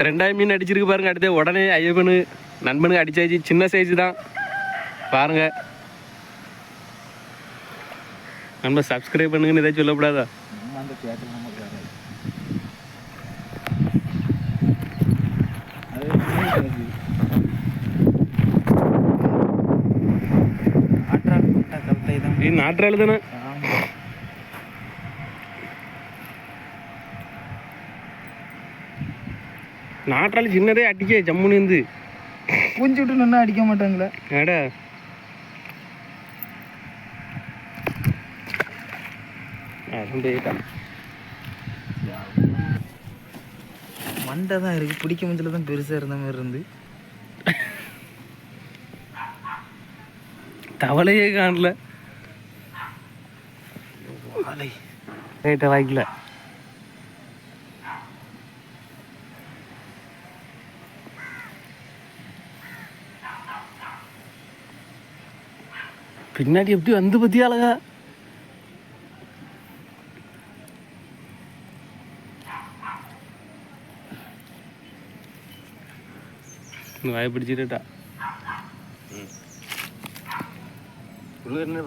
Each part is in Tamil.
ரெண்டாயிரம் மீன் அடிச்சிருக்கு பாருங்க. அடுத்து உடனே ஐயப்பனு நண்பனுக்கு அடிச்சாச்சு. சின்ன சைஸ் தான் பாருங்க. நம்ம சப்ஸ்கிரைப் பண்ணுங்கன்னு எதாவது சொல்லக்கூடாதா? நாற்றாள் தானே. நாற்றாள் சின்னதே அடிக்க ஜம்முன்னு இருந்து குஞ்சு விட்டு நின்னா அடிக்க மாட்டாங்களே. ஏடா மண்டை தான் இருக்கு. பிடிக்க முடியல தான் பெருசா இருந்த மாதிரி இருந்து தவளையே காணல. ரைட்டா வாய்க்கல. பின்னாடி எப்படி வந்து பத்தியா அழகா. வாய பிடிச்சிட்டா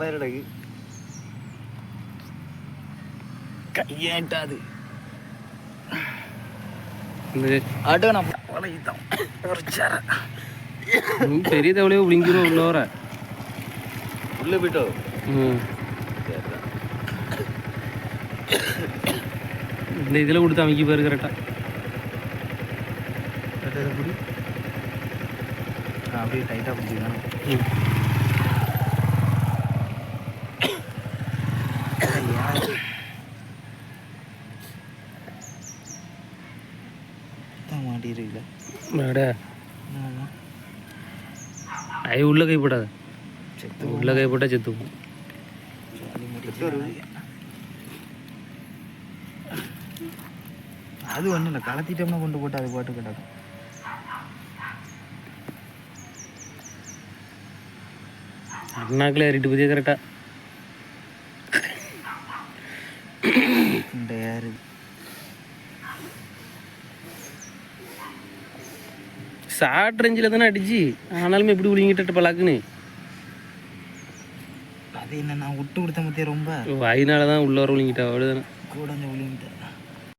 வயிறடகு கையேட்டாது. பெரிய தவளையோ விழிஞ்சிரும் உள்ள வர உள்ள போயிட்டோ. இந்த இதில் கொடுத்து அமைக்க பாரு கரெக்டா. அப்படியே டைட்டாக பிடிச்சிக்கலாம். மாட்டிருக்கல ஐ உள்ள கைப்படாத. உள்ள கைப்பட்டா செத்துக்கும். அது ஒன்றும் இல்லை, கலத்திட்டோம்னா கொண்டு போட்டு அது பாட்டு கிடக்கும். அண்ணாக்கில் ஏறிட்டு போதே கரெக்டா. இந்த யாரு ஷார்ட் ரேஞ்சில் தானே அடிச்சு, ஆனாலுமே எப்படி விழுங்கிட்டு பழக்குன்னு. அது என்ன நான் விட்டு கொடுத்த மத்திய ரொம்ப வாயினால தான் உள்ள வர விழுங்கிட்டா. அவ்வளோதானே கூட விழுங்கிட்டேன்.